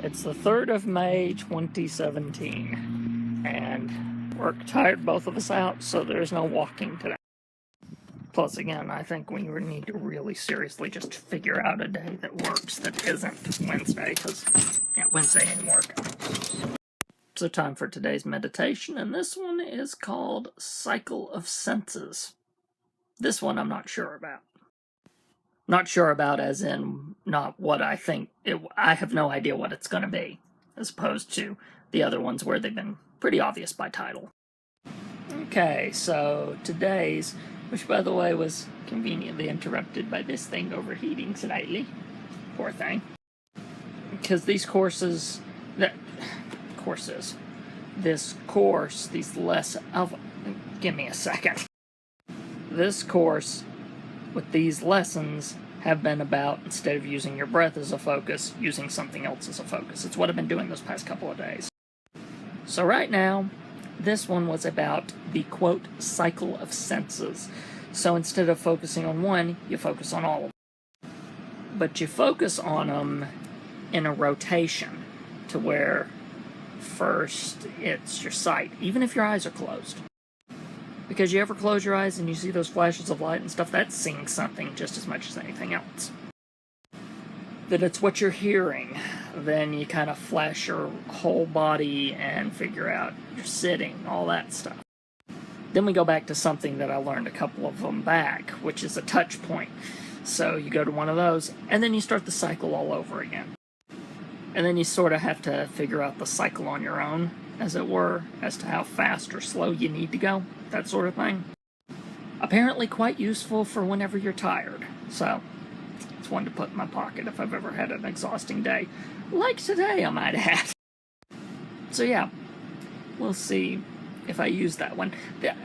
It's the 3rd of May, 2017, and work tired both of us out, so there's no walking today. Plus, again, I think we need to really seriously just figure out a day that works that isn't Wednesday, because Wednesday ain't work. So time for today's meditation, and this one is called Cycle of Senses. This one I'm not sure about. Not sure about as in not what I think. I have no idea what it's going to be, as opposed to the other ones where they've been pretty obvious by title. Okay, so today's, which by the way was conveniently interrupted by this thing overheating slightly. Poor thing. Because these courses, give me a second. This course with these lessons have been about, instead of using your breath as a focus, using something else as a focus. It's what I've been doing those past couple of days. So right now, this one was about the, quote, cycle of senses. So instead of focusing on one, you focus on all of them. But you focus on them in a rotation to where first it's your sight, even if your eyes are closed. Because you ever close your eyes and you see those flashes of light and stuff, that's seeing something just as much as anything else. That it's what you're hearing. Then you kind of flash your whole body and figure out you're sitting, all that stuff. Then we go back to something that I learned a couple of them back, which is a touch point. So you go to one of those, and then you start the cycle all over again. And then you sort of have to figure out the cycle on your own, as it were, as to how fast or slow you need to go, that sort of thing. Apparently quite useful for whenever you're tired, so it's one to put in my pocket if I've ever had an exhausting day. Like today, I might add. So yeah, we'll see if I use that one.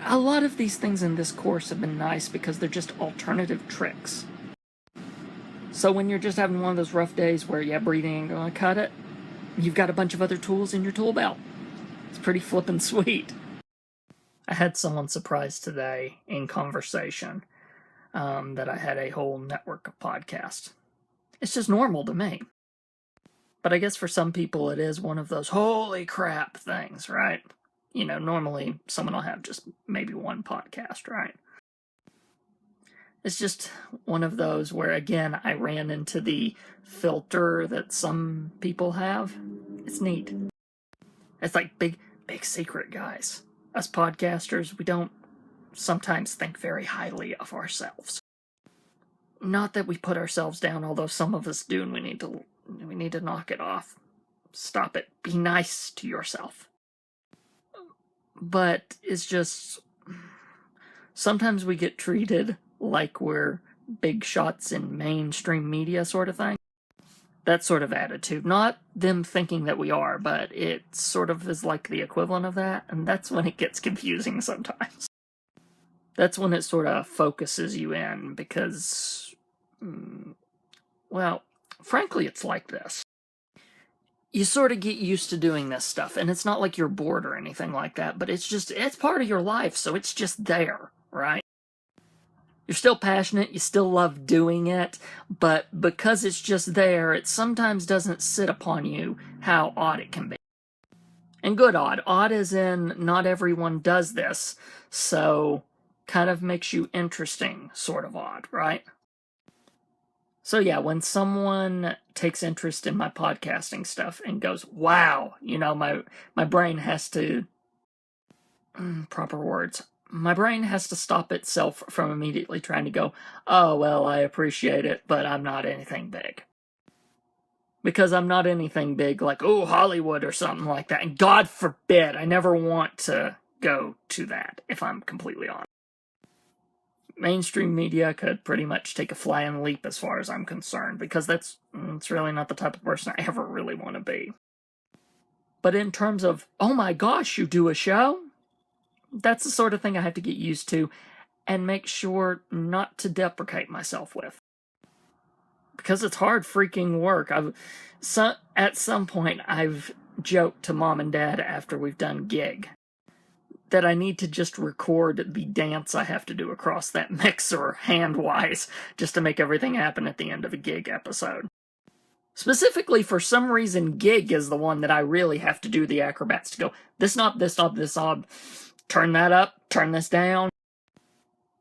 A lot of these things in this course have been nice because they're just alternative tricks. So when you're just having one of those rough days where, breathing ain't gonna cut it, you've got a bunch of other tools in your tool belt. It's pretty flippin' sweet. I had someone surprised today in conversation that I had a whole network of podcasts. It's just normal to me. But I guess for some people it is one of those holy crap things, right? Normally someone will have just maybe one podcast, right? It's just one of those where, again, I ran into the filter that some people have. It's neat. It's like big secret, guys. Us podcasters, we don't sometimes think very highly of ourselves. Not that we put ourselves down, although some of us do, and we need to knock it off. Stop it. Be nice to yourself. But it's just, sometimes we get treated like we're big shots in mainstream media sort of thing. That sort of attitude. Not them thinking that we are, but it sort of is like the equivalent of that, and that's when it gets confusing sometimes. That's when it sort of focuses you in, because, frankly, it's like this. You sort of get used to doing this stuff, and it's not like you're bored or anything like that, but it's part of your life, so it's just there, right? You're still passionate, you still love doing it, but because it's just there, it sometimes doesn't sit upon you how odd it can be. And good odd. Odd as in not everyone does this, so kind of makes you interesting sort of odd, right? So yeah, when someone takes interest in my podcasting stuff and goes, wow, my brain has to, proper words, my brain has to stop itself from immediately trying to go, oh, well, I appreciate it, but I'm not anything big. Because I'm not anything big like, oh, Hollywood or something like that. And God forbid, I never want to go to that, if I'm completely honest. Mainstream media could pretty much take a flying leap as far as I'm concerned, because it's really not the type of person I ever really want to be. But in terms of, oh my gosh, you do a show? That's the sort of thing I have to get used to and make sure not to deprecate myself with. Because it's hard freaking work. At some point, I've joked to Mom and Dad after we've done gig that I need to just record the dance I have to do across that mixer hand-wise just to make everything happen at the end of a gig episode. Specifically, for some reason, Gig is the one that I really have to do the acrobats to go, this knob, this knob, this knob, turn that up, turn this down.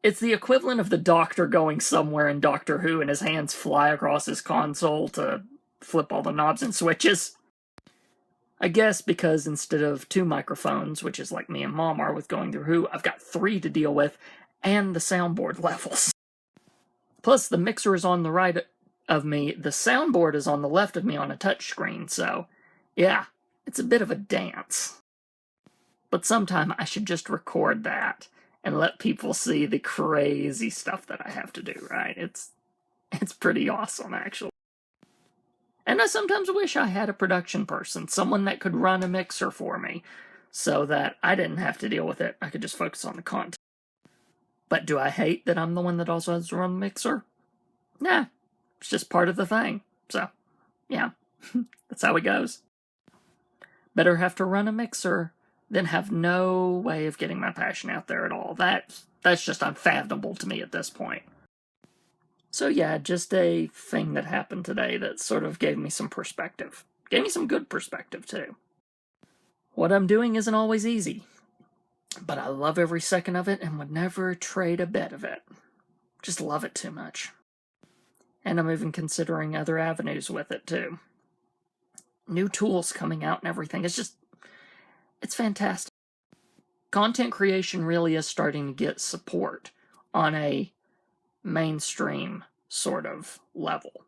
It's the equivalent of the Doctor going somewhere in Doctor Who and his hands fly across his console to flip all the knobs and switches. I guess because instead of 2 microphones, which is like me and Mom are with Going Through Who, I've got 3 to deal with, and the soundboard levels. Plus, the mixer is on the right of me, the soundboard is on the left of me on a touchscreen, so yeah, it's a bit of a dance. But sometime I should just record that and let people see the crazy stuff that I have to do, right? It's pretty awesome, actually. And I sometimes wish I had a production person, someone that could run a mixer for me, so that I didn't have to deal with it. I could just focus on the content. But do I hate that I'm the one that also has to run the mixer? Nah, it's just part of the thing. So, yeah, that's how it goes. Better have to run a mixer than have no way of getting my passion out there at all. That's just unfathomable to me at this point. So yeah, just a thing that happened today that sort of gave me some perspective. Gave me some good perspective, too. What I'm doing isn't always easy, but I love every second of it and would never trade a bit of it. Just love it too much. And I'm even considering other avenues with it, too. New tools coming out and everything. It's fantastic. Content creation really is starting to get support on a mainstream sort of level.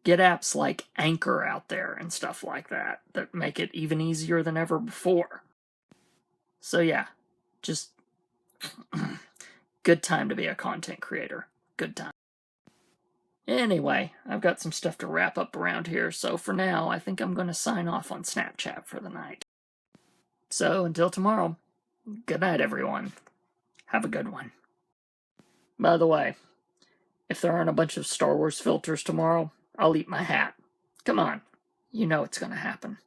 Get apps like Anchor out there and stuff like that make it even easier than ever before. So yeah, just good time to be a content creator. Good time. Anyway, I've got some stuff to wrap up around here, so for now, I think I'm going to sign off on Snapchat for the night. So until tomorrow, good night, everyone. Have a good one. By the way, if there aren't a bunch of Star Wars filters tomorrow, I'll eat my hat. Come on, you know it's going to happen.